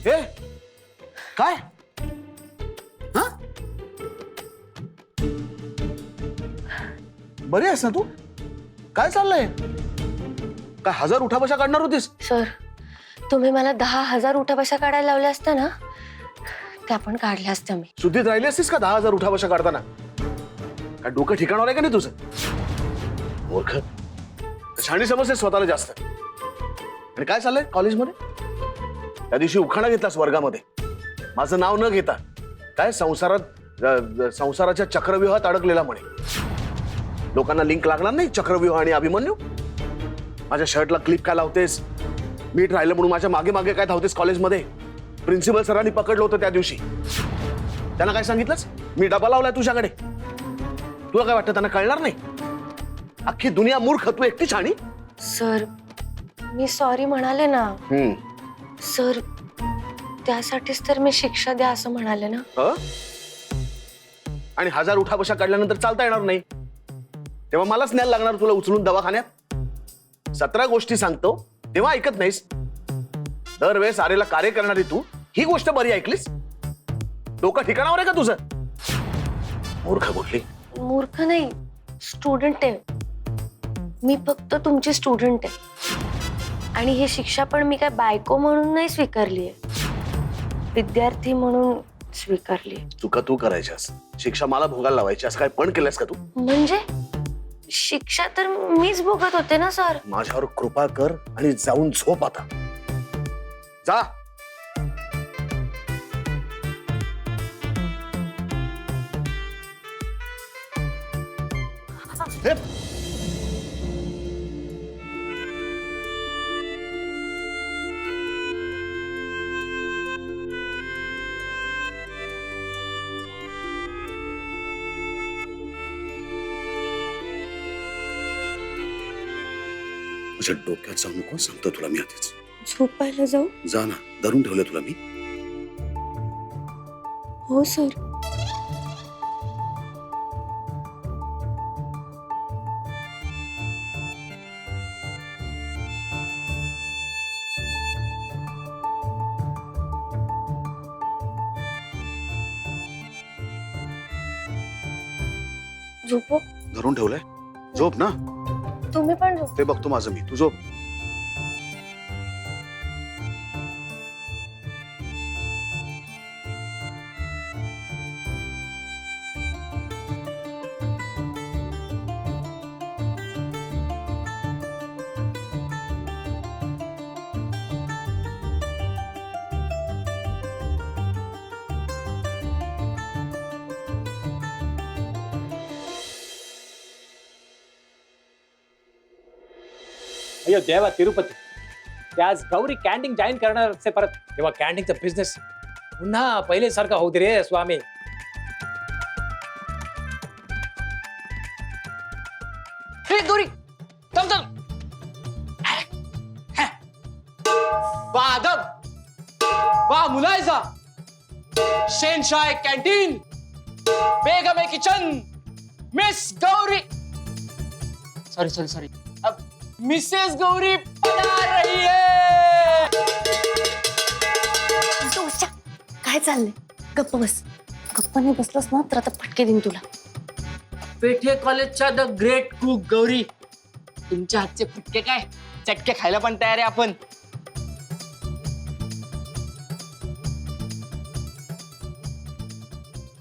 हे काय? हा? बरी आहेस ना तू? काय चाललंय? काय 1000 उठाबशा काढणार होतीस? सर, तुम्ही मला 10,000 उठाबशा काढायला लावल्या असत्या ना, त्या पण काढल्या असत्या मी. शुद्धीत राहिली असतीस का 10,000 उठाबशा काढताना? काय डोकं ठिकाणावर आहे का नाही तुझं? मूर्ख, शाणी समजते स्वतःला जास्त. आणि काय चाललंय कॉलेजमध्ये? त्या दिवशी उखाणा घेतलास वर्गामध्ये, माझं नाव न घेता. काय संसाराच्या चक्रव्यूहात अडकलेला म्हणे. लोकांना लिंक लागणार नाही चक्रव्यूह आणि अभिमन्यू? माझ्या शर्टला क्लिप काय लावतेस? मीठ राहिलं म्हणून माझ्या मागे मागे काय धावतेस कॉलेजमध्ये? प्रिन्सिपल सरांनी पकडलं होतं त्या दिवशी. त्यांना काय सांगितलंस? मी डबा लावलाय तुझ्याकडे. तुला काय वाटतं त्यांना कळणार नाही? अख्खी दुनिया मूर्ख, तू एकटी छाणी. सर, मी सॉरी म्हणाले ना. सर, त्यासाठीच तर मी शिक्षा द्या असं म्हणाले ना. आणि 1000 उठाबशा काढल्यानंतर चालता येणार नाही, तेव्हा मलाच न्यायला लागणार तुला उचलून दवाखान्यात. 17 गोष्टी सांगतो तेव्हा ऐकत नाहीस. दरवेळेस आरेला कार्य करणारी तू ही गोष्ट बरी ऐकलीस? डोकं ठिकाणावर आहे का तुझं? मूर्ख बोलली. मूर्ख नाही, स्टुडंट आहे मी. फक्त तुमची स्टुडंट आहे. आणि ही शिक्षा पण मी काय बायको म्हणून नाही स्वीकारली आहे, विद्यार्थी म्हणून स्वीकारली. चुका तू करायच्यास, शिक्षा मला भोगायला लावायची, असं काय पण केलंस का तू? म्हणजे शिक्षा तर मीच भोगत होते ना सर. माझ्यावर कृपा कर आणि जाऊन झोप आता. जा. तुझ्या डोक्यात जाऊ नको, सांगतो तुला मी आधीच. झोपायला जाऊ? जा ना, धरून ठेवलं तुला मी. हो सर. झोपू? धरून ठेवलंय, झोप ना. तुम्ही पण झोप. ते बघतो माझं मी, तू झोप. अयो देवा तिरुपती, ते आज गौरी कॅन्टीन जॉईन करणार असते परत, तेव्हा कॅन्टीनचा बिझनेस पुन्हा पहिलेसारखा होऊ दे रे स्वामी. हे गौरी चल चल. बादब बा मुलायजा शेनशाह कॅन्टीन बेगम kitchen miss Gauri sorry sorry sorry अब मिसेस गौरी पधार रही है. काय चाललंय? गप्प बस. गप्प नाही बसलास ना तर आता फटके देईन तुला. पेठे कॉलेजच्या द ग्रेट कुक गौरी, तुमच्या हातचे फटके काय चटके खायला पण तयार आहे आपण.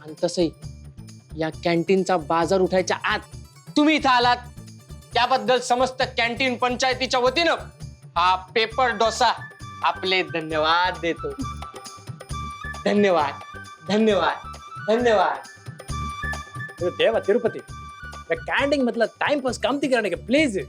आणि तसंही या कॅन्टीनचा बाजार उठायच्या आत तुम्ही इथं आलात, त्याबद्दल समस्त कॅन्टीन पंचायतीच्या वतीनं हा पेपर डोसा आपले धन्यवाद देतो. धन्यवाद धन्यवाद धन्यवाद. अयो देवा तिरुपती, कॅन्टीन मतलब टाइम पास काम थी करने के, प्लीज.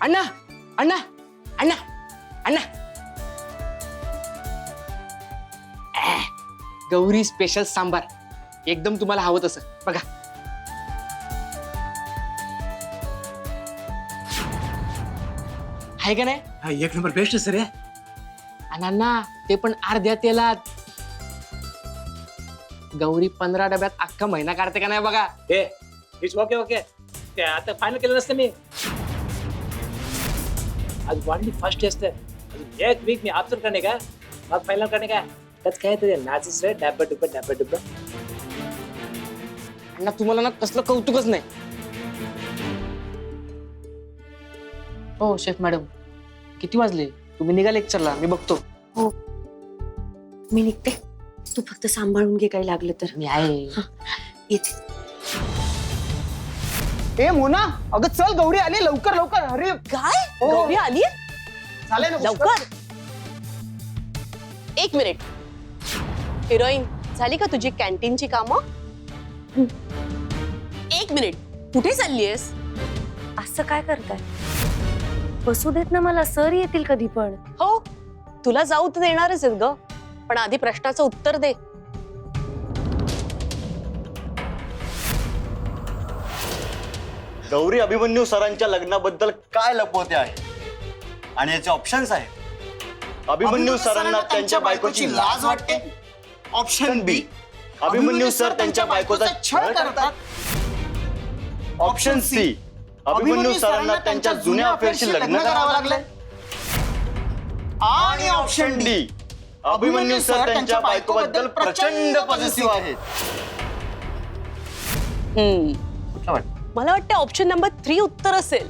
अण्णा अण्णा अण्णा अण्णा गौरी स्पेशल सांबार एकदम तुम्हाला हवं तसं बघा. आहे का नाही? हा, एक नंबर बेस्ट सर आहे. आणि अण्णा ते पण अर्ध्या तेलात. गौरी 15 डब्यात अख्खा महिना काढते का नाही बघा. It's okay okay. ते आता फायनल केलं नसतं मी. आज वाढली फर्स्ट टेस्ट है. अजून एक वीक मी ऑब्जर्व करने का मग फायनल करने का. त्यात काय ते नाचच रे डब्बा डब्बा. अण्णा तुम्हाला ना कसलं कौतुकच नाही. हो शेफ मॅडम किती वाजले? तुम्ही निघा लेक्चरला, मी बघतो. हो मी निघते, तू फक्त सांभाळून घे काही लागलं तर. मी आहे. येते. ए मोना, अगं चल गौरी आली लवकर लवकर. अरे काय हो. गौरी आली झालंय ना पुष्कळ? लवकर. एक मिनिट हिरोईन, झाली का तुझी कॅन्टीनची कामं? एक मिनिट, कुठे चाललीयस? असं काय करताय? बसू देत ना मला, सर येतील कधी पण. हो तुला जाऊ तर देणारच आहेत ग, पण आधी प्रश्नाचं उत्तर दे. गौरी अभिमन्यू सरांच्या लग्नाबद्दल काय लपवते आहे आणि याचे ऑप्शन्स आहेत. अभिमन्यू सरांना त्यांच्या बायकोची लाज वाटते. ऑप्शन बी, अभिमन्यू सर त्यांच्या बायकोचा छळ करतात. ऑप्शन सी, अभिमन्यू सरांना त्यांच्या जुन्या अफेअरशी लग्न करावं लागलं. आणि ऑप्शन डी, अभिमन्यू सर त्यांच्या बायकोबद्दल प्रचंड पॉझिटिव्ह आहेत. कुठलं वाटतं? मला वाटतं ऑप्शन नंबर 3 उत्तर असेल.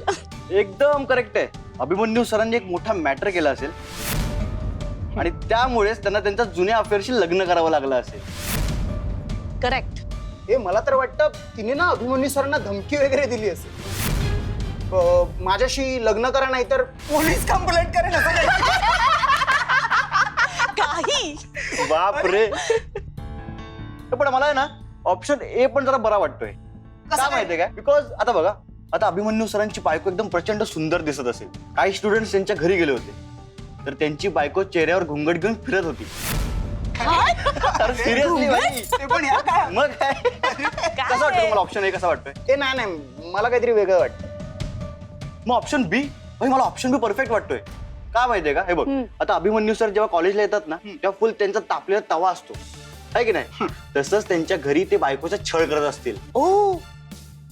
एकदम करेक्ट आहे. अभिमन्यू सरांनी एक मोठा मॅटर केला असेल आणि त्यामुळेच त्यांना त्यांच्या जुन्या अफेअरशी लग्न करावं लागलं असेल. करेक्ट. ए मला तर वाटतं तिने ना अभिमन्यू सरांना धमकी वगैरे दिली असेल. माझ्याशी लग्न करा नाही तर पोलीस कंप्लेंट करेन असं काही. काही बाप रे. पण मला आहे ना ऑप्शन ए पण जरा बरा वाटतोय. का माहितीये का? बिकॉज आता बघा, आता अभिमन्यू सरांची बायको एकदम प्रचंड सुंदर दिसत असेल. काही स्टुडंट त्यांच्या घरी गेले होते तर त्यांची बायको चेहऱ्यावर घुंगट घेऊन फिरत होती. सिरियसली ते पण या काय? मग काय कसं वाटतं तुम्हाला? ऑप्शन ए कसा वाटतोय? ए नाही नाही, मला काहीतरी वेगळं वाटतं. मग ऑप्शन बी? मला ऑप्शन बी परफेक्ट वाटतोय. का माहितीये का? हे बघ, आता अभिमन्यू सर जेव्हा कॉलेजला येतात ना तेव्हा फुल त्यांचा तापलेला तवा असतो, आहे की नाही? तसंच त्यांच्या घरी ते बायकोचा छळ करत असतील. ओ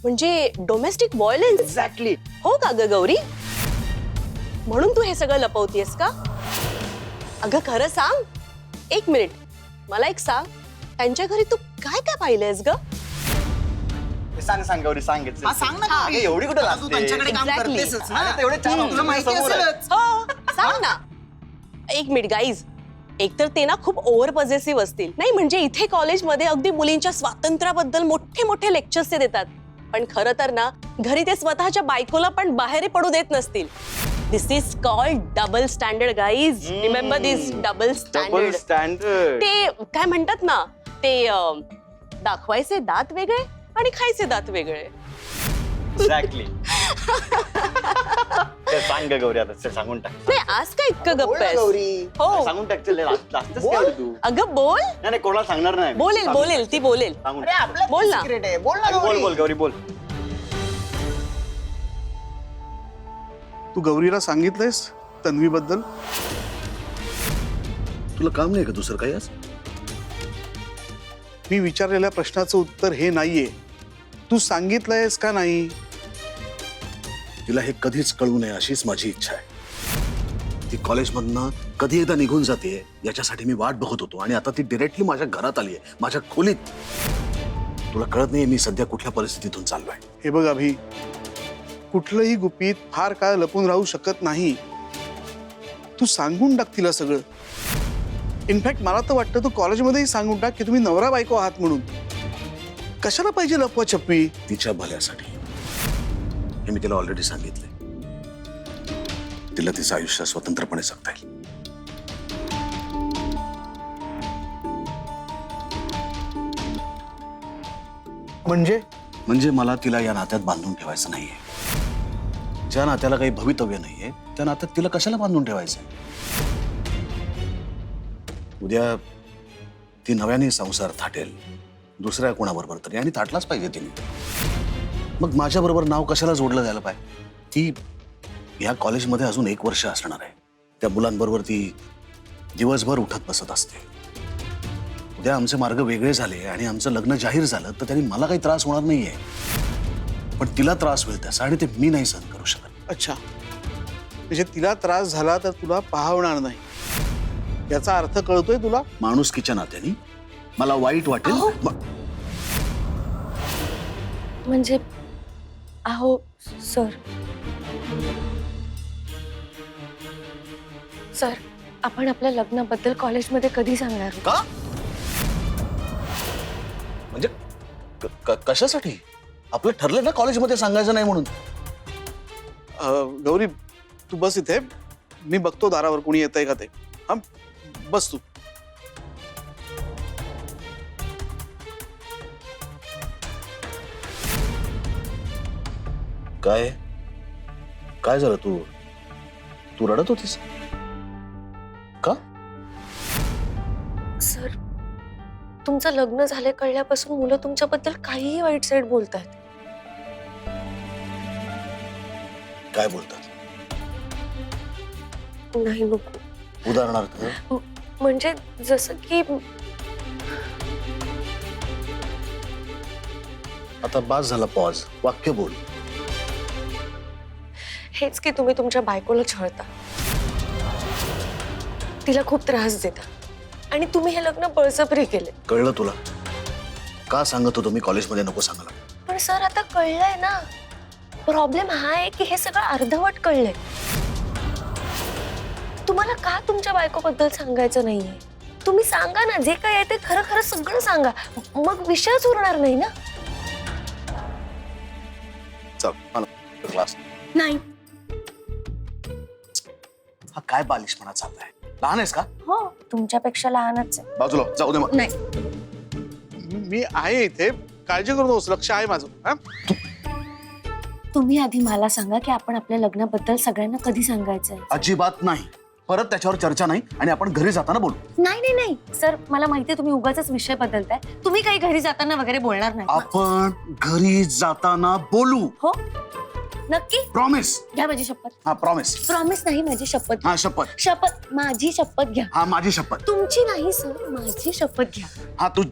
म्हणजे डोमेस्टिक व्हायलन्स. एक्झॅक्टली. हो का ग गौरी? म्हणून तू हे सगळं लपवतीयस का? अगं खरं सांग. एक मिनिट, मला एक सांग, त्यांच्या घरी तू काय काय पाहिलंयस ग? सांग सांग गौरी, सांग. हा, सांग ना अगं, गौरी. एवढी कुठे आता तू त्यांच्याकडे काम Exactly. करतेसच ना. अरे, तेवढे चार तुला options माहिती समोर आहे. असेलच. हो सांग ना. एक मिनिट गाईज, एकतर ते ना खूप ओव्हर पॉझेसिव्ह असतील. नाही म्हणजे इथे कॉलेजमध्ये अगदी मुलींच्या स्वातंत्र्याबद्दल मोठे मोठे लेक्चर्स ते देतात, पण खरं तर ना घरी ते स्वतःच्या बायकोला पण बाहेर पडू देत नसतील. This is called double standard guys. Remember this double standard. Standard. ते काय म्हणतात ना, ते दाखवायचे दात वेगळे आणि खायचे दात वेगळे. एक्झॅक्टली. सांग ग गौरी, आता चल सांगून टाक. नाही आज काय इतकं बोल गप्प ना आहेस? गौरी. हो सांगून टाक. चल लास्टच बोल. काय तू? अगं बोल. नाही कोणाला सांगणार नाही. बोलेल सांगून बोलेल टाक. ती बोलेल. सांगून अरे टाक. आपलं बोल ना. सिक्रेट आहे. बोल ना बोल गौरी. बोल गौरी बोल. तू गौरीला सांगितलंयस तन्वीबद्दल? तुला काम नाही का दुसरं काही आज? मी विचारलेल्या प्रश्नाचं उत्तर हे नाहीये. तू सांगितलंयस का नाही? तिला हे कधीच कळू नये अशीच माझी इच्छा आहे. ती कॉलेजमधनं कधी एकदा निघून जाते याच्यासाठी मी वाट बघत होतो आणि आता ती डिरेक्टली माझ्या घरात आली आहे, माझ्या खोलीत. तुला कळत नाही मी सध्या कुठल्या परिस्थितीतून चाललोय. हे बघ अभि, कुठलंही गुपित फार काळ लपून राहू शकत नाही. तू सांगून टाक तिला सगळं. इनफॅक्ट मला तर वाटतं तू कॉलेजमध्येही सांगून टाक की तुम्ही नवरा बायको आहात म्हणून. कशाला पाहिजे लपवा छप्पी? तिच्या भल्यासाठी. हे मी तिला ऑलरेडी सांगितलंय. तिला तिचं आयुष्य स्वतंत्रपणे जगता येईल. म्हणजे मला तिला या नात्यात बांधून ठेवायचं नाहीये. ज्या नात्याला काही भवितव्य नाहीये त्या नात्यात तिला कशाला बांधून ठेवायचं? उद्या ती नव्याने संसार थाटेल दुसऱ्या कोणाबरोबर तरी, आणि थाटलाच पाहिजे तिने. मग माझ्या बरोबर नाव कशाला जोडलं जायला पाहिजे? ती या कॉलेजमध्ये अजून 1 वर्ष असणार आहे. त्या मुलांबरोबर ती दिवसभर उठत बसत असते. उद्या आमचे मार्ग वेगळे झाले आणि आमचं लग्न जाहीर झालं तर त्यांनी मला काही त्रास होणार नाहीये, पण तिला त्रास होईल त्याचा, आणि ते मी नाही सहन करू शकत. अच्छा, म्हणजे तिला त्रास झाला तर तुला पाहवणार नाही, याचा अर्थ कळतोय तुला? माणुसकीच्या नात्याने मला वाईट वाटेल. म्हणजे अहो सर, सर आपण आपल्या लग्नाबद्दल कॉलेजमध्ये कधी सांगणार आहोत? का? म्हणजे कशासाठी? आपलं ठरलं ना कॉलेजमध्ये सांगायचं नाही म्हणून. गौरी, तू बस इथे, मी बघतो दारावर कोणी येतंय का ते. हा, बस तू. काय काय झालं? तू रडत होतीस का? सर तुमचं लग्न झाले कळल्यापासून मुलं तुमच्याबद्दल काहीही वाईट साईड बोलतात. काय बोलतात? नाही नको. उदाहरणार्थ? म्हणजे जसं की आता बास झाला पॉज, वाक्य बोल. हेच की तुम्ही तुमच्या बायकोला छळता, तिला खूप त्रास देता, आणि तुम्ही हे लग्न बळजबरी केले. कळलं तुला? का सांगत होतो मी कॉलेजमध्ये नको सांगायला? पण सर आता कळलंय ना. प्रॉब्लेम हा आहे की हे सगळं अर्धवट कळलंय. तुम्हाला का तुमच्या बायकोबद्दल सांगायचं नाहीये? तुम्ही सांगा ना, जे काय आहे ते खरं खरं सगळं सांगा, मग विषयच उरणार नाही ना. चल मला क्लास. नाही. हा काय बालिशपणा चाललाय? लहान आहेस का? हो, तुमच्यापेक्षा लहानच आहे. बाजूला जाऊ दे मग. नाही, मी आहे इथे, काळजी करू नकोस, लक्ष आहे माझं. हा, तुम्ही आधी मला सांगा की आपण आपल्या लग्नाबद्दल सगळ्यांना कधी सांगायचंय. अजिबात नाही. परत त्याच्यावर चर्चा नाही, आणि आपण घरी जाताना बोलू. नाही नाही नाही सर, मला माहितीये तुम्ही उगाचच विषय बदलताय. तुम्ही काही घरी जाताना वगैरे बोलणार नाही. आपण घरी जाताना बोलू. हो नक्की? प्रॉमिस. घ्या माझी शपथ. हा प्रॉमिस. प्रॉमिस नाही, माझी शपथ. हा शपथ. शपथ, माझी शपथ घ्या. हा माझी शपथ. तुमची नाही सर, माझी शपथ घ्या. हा तू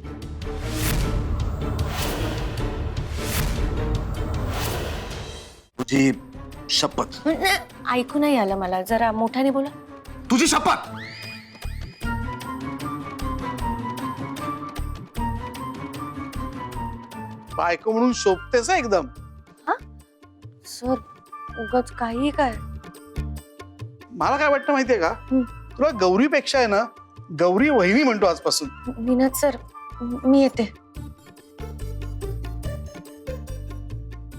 तुझी शपथ. नाही, ऐकू नाही आलं मला, जरा मोठ्याने बोला. तुझी शपथ. बायको म्हणून शोभतेस एकदम. सर उगाच काही काय. मला काय वाटतं माहितीये का, हं. तुला गौरीपेक्षा आहे ना गौरी वहिनी म्हणतो आजपासून. विनोद सर, मी येते.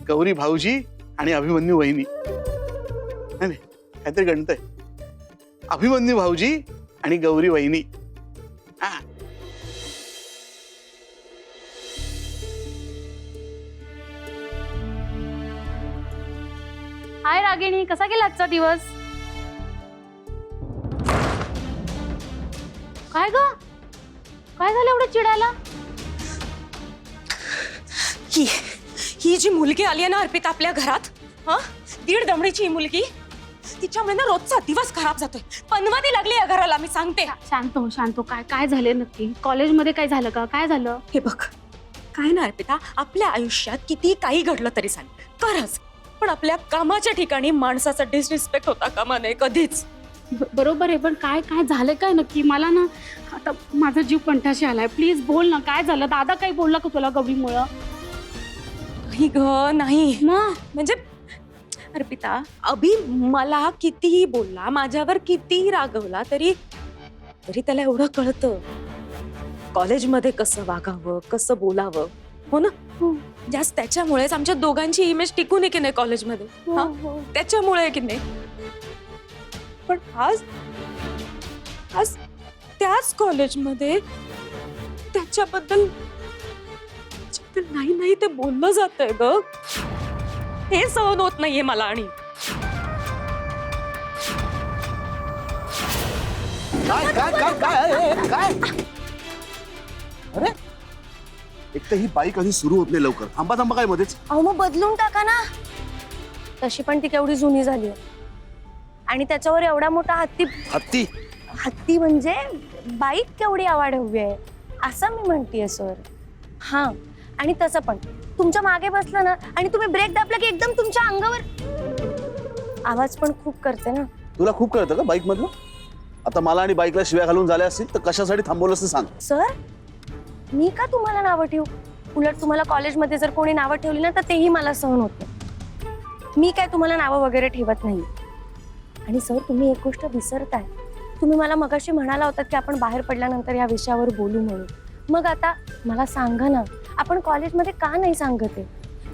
गौरी भाऊजी आणि अभिमन्यू वहिनी. नाही नाही, काहीतरी गणतंय. अभिमन्यू भाऊजी आणि गौरी वहिनी. हा. हाय रागिणी, कसा गेला आजचा दिवस? काय ग, काय झालं एवढं चिडायला? ही जी मुलगी आली आहे ना अर्पिता आपल्या घरात, हा 1.5 दमडीची ही मुलगी, तिच्यामुळे ना रोजचा दिवस खराब जातोय. पनवाती लागली या घराला, मी सांगते. शांत हो, शांत हो. काय काय झाले नक्की? कॉलेजमध्ये काय झालं का? काय झालं? हे बघ, काय ना अर्पिता, आपल्या आयुष्यात किती काही घडलं तरी चालेल, खरंच, पण आपल्या कामाच्या ठिकाणी माणसाचा डिसरिस्पेक्ट होता कामा नये कधीच. बरोबर आहे, पण काय काय झालं काय नक्की? मला ना आता माझा जीव कंठाशी आलाय. प्लीज बोल ना, काय झालं? दादा काही बोलला का तुला गौरीमुळं? नाही ग, नाही. मग म्हणजे अर्पिता, अभि मला कितीही बोलला, माझ्यावर कितीही रागवला, तरी त्याला एवढं कळतं कॉलेजमध्ये कसं वागावं, कसं बोलावं. हो ना? जास्त त्याच्यामुळेच आमच्या दोघांची इमेज टिकून आहे की नाही कॉलेजमध्ये. हा? त्याच्यामुळे की नाही. पण आज त्याच कॉलेजमध्ये त्याच्याबद्दल नाही ते बोललं जातंय ग. हे सहन होत नाहीये मला. आणि काय काय काय काय काय अरे एक तर ही बाईक कधी सुरू होत नाही लवकर. थांबा थांबा काय मध्येच. अहो मग बदलून टाका ना. तशी पण ती केवढी जुनी झाली आहे. आणि त्याच्यावर एवढा मोठा हत्ती. हत्ती हत्ती म्हणजे बाईक केवढी आवाढव्य आहे असं मी म्हणतेय सर. हा आणि तसं पण तुमच्या मागे बसलं ना आणि तुम्ही ब्रेक दाबला की एकदम तुमच्या अंगावर आवाज पण खूप करते ना. तुला खूप कळतं का बाईक मधलं? आता मला आणि बाईकला शिव्या घालून झाल्या असतील तर कशासाठी थांबवलंस ते सांग. सर मी का तुम्हाला नावं ठेवू? उलट तुम्हाला कॉलेजमध्ये जर कोणी नावं ठेवली ना तर तेही मला सहन होत नाही. मी काय तुम्हाला नावं वगैरे ठेवत नाही. आणि सर तुम्ही एक गोष्ट विसरताय. तुम्ही मला मगाशी म्हणाला होतात की आपण बाहेर पडल्यानंतर या विषयावर बोलू म्हणून. मग आता मला सांगा ना आपण कॉलेजमध्ये का नाही सांगत आहे?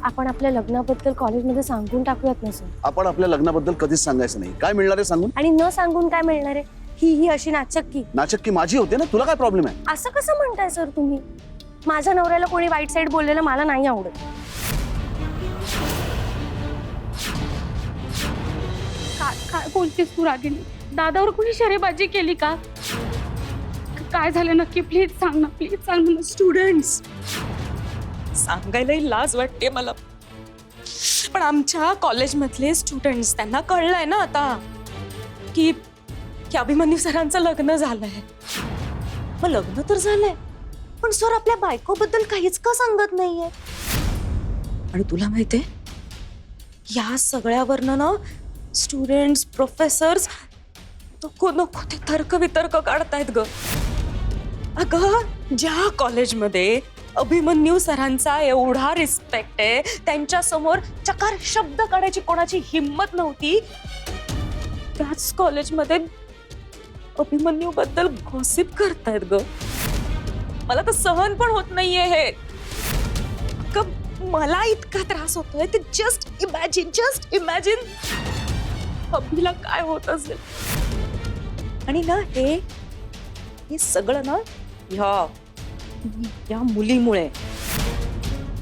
आपण आपल्या लग्नाबद्दल कॉलेजमध्ये सांगून टाकूयात ना सर. आपण आपल्या लग्नाबद्दल कधीच सांगायचं नाही. काय मिळणार आहे सांगून? आणि न सांगून काय मिळणार आहे? ही अशी नाचक्की. नाचक्की माझी होते ना. तुला काय प्रॉब्लेम आहे? असं कसं म्हणताय सर तुम्ही? माझ्या नवऱ्याला कोणी वाईट साईड बोललेलं मला नाही आवडत. काय बोलतेस तू रागिनी? दादावर कोणी शरेबाजी केली का? काय झालं नक्की? प्लीज सांग ना, प्लीज सांग ना. स्टुडंट्स सांगायलाही लाज वाटते मला, पण आमच्या कॉलेजमधले स्टुडंट्स त्यांना कळलंय ना आता की अभिमन्यू सरांचं लग्न झालंय. मग लग्न तर झालंय पण सर आपल्या बायकोबद्दल काहीच का सांगत नाहीये. आणि तुला माहितीये या सगळ्यावरनं ना स्टुडंट्स प्रोफेसर्स नको नको ते तर्क वितर्क काढतायत ग. अगं ज्या कॉलेजमध्ये अभिमन्यू सरांचा एवढा रिस्पेक्ट आहे त्यांच्या समोर चकार शब्द काढायची कोणाची हिम्मत नव्हती, त्याच कॉलेजमध्ये अभिमन्यू बद्दल गॉसिप करतायत ग. मला तर सहन पण होत नाहीये हे. मला इतका त्रास होतोय ते जस्ट इमॅजिन अभिला काय होत असेल. आणि ना हे सगळं ना या मुलीमुळे.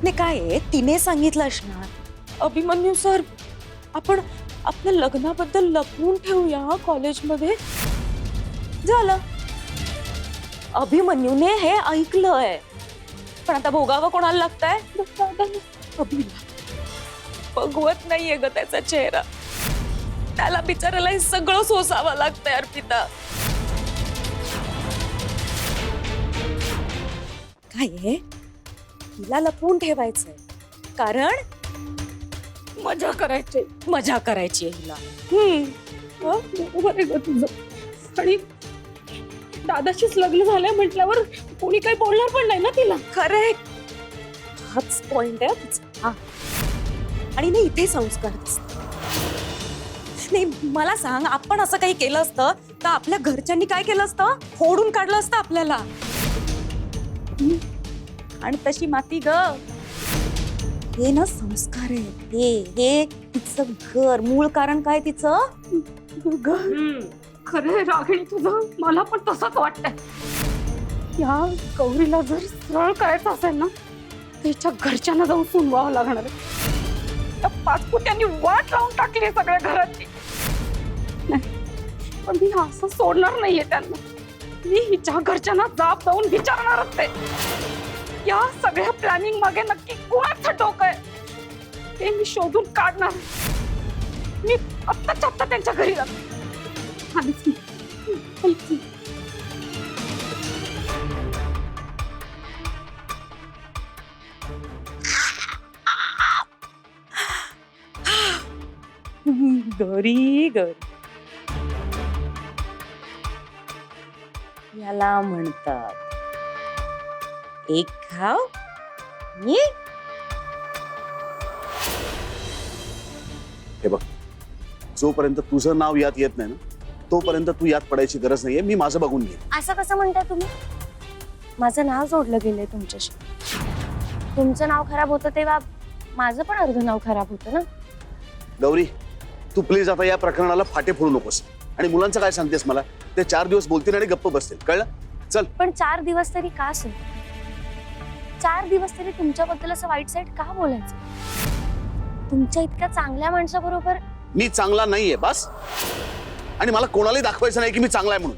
ने काय आहे तिने सांगितलं असणार अभिमन्यू सर आपण आपल्या लग्नाबद्दल लपवून ठेवूया कॉलेजमध्ये. झालं अभिमन्यूने हे ऐकलंय पण आता भोगावं कोणाला लागतंय? अभिला बघवत नाहीये ग त्याचा चेहरा. त्याला बिचारायला हे सगळं सोसावं लागतंय अर्पिता. काय आहे तिला लपवून ठेवायचंय कारण मजा करायची हिला. बरोबर आहे ग तुझं. आणि दादाशीच लग्न झालंय म्हटल्यावर कोणी काही बोलणार पण नाही ना तिला. करेक्ट हाच पॉइंट आहे तिचा. आणि नाही इथे संस्कार दिसतात. नाही मला सांग आपण असं काही केलं असतं तर आपल्या घरच्यांनी काय केलं असतं? फोडून काढलं असतं आपल्याला. आणि तशी माती ग. हे ना संस्कार आहे. हे तिचं घर मूळ कारण काय तिचं घर. खरंय रागिणी तुझं. मला पण तसंच वाटतंय. या गौरीला जर सरळ करायचं असेल ना त्याच्या घरच्यांना जाऊन सुनवावं लागणार आहे. त्या पाचपुत्यांनी वाट लावून टाकली सगळ्या घराची. नाही पण मी असं सोडणार नाहीये त्यांना. मी हिच्या घरच्यांना जाब जाऊन विचारणारच आहे या सगळ्या प्लॅनिंग मागे नक्की कोणाचं डोकं आहे ते मी शोधून काढणार. मी आत्ताच्या आत्ता त्यांच्या घरी जाते. गौरी याला म्हणतात एक खाव मी. हे बघ जोपर्यंत तुझं नाव यात येत नाही ना तोपर्यंत तू यात पडायची गरज नाहीये. मी माझं बघून घे. असं कसं म्हणताय तुम्ही? माझं नाव जोडलं गेलंय तुमच्याशी. तुमचं नाव खराब होतं तेव्हा माझं पण अर्ध नाव खराब होतं ना. गौरी तू प्लीज आता या प्रकरणाला फाटे फोडू नकोस. आणि मुलांचं काय सांगतेस मला? ते 4 दिवस बोलतील आणि गप्प बसतील. कळलं? चल. पण 4 दिवस तरी का सर? 4 दिवस तरी तुमच्याबद्दल असं वाईट साईड का बोलायचं? तुमच्या इतक्या चांगल्या माणसाबरोबर मी चांगला नाहीये बस. आणि मला कोणालाही दाखवायचं नाही की मी चांगला आहे म्हणून.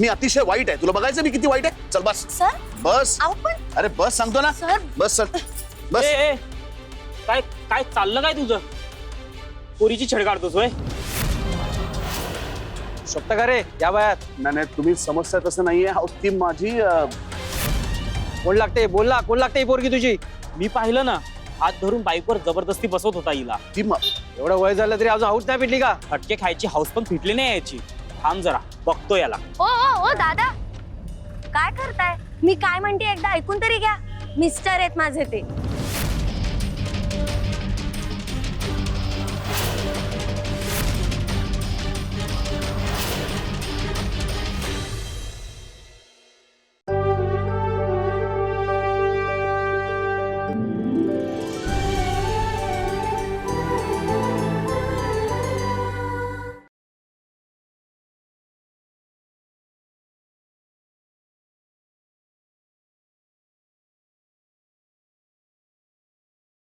मी अतिशय वाईट आहे. तुला बघायचं मी किती वाईट आहे. चल बस सर बस. अहो पण अरे बस सांगतो ना. सर बस चल बस. काय काय चाललं काय तुझं? पोरीची छेड काढतोस वय? शोभता का रे या वयात? नाही तुम्ही समजता तसं नाहीये. अहो, ती माझी कोण लागते बोलला, कोण लागते ही पोरगी तुझी? मी पाहिलं ना, हात धरून बाईकवर जबरदस्ती बसवत होता हिला. ती एवढं वय झालं तरी अजून हाऊस नाही पिटली का? फटके खायची हाऊस पण फिटली नाही याची. थांब जरा, बघतो याला. ओ ओ ओ दादा, काय करताय? मी काय म्हणते एकदा ऐकून तरी घ्या. मिस्टर आहेत माझे ते.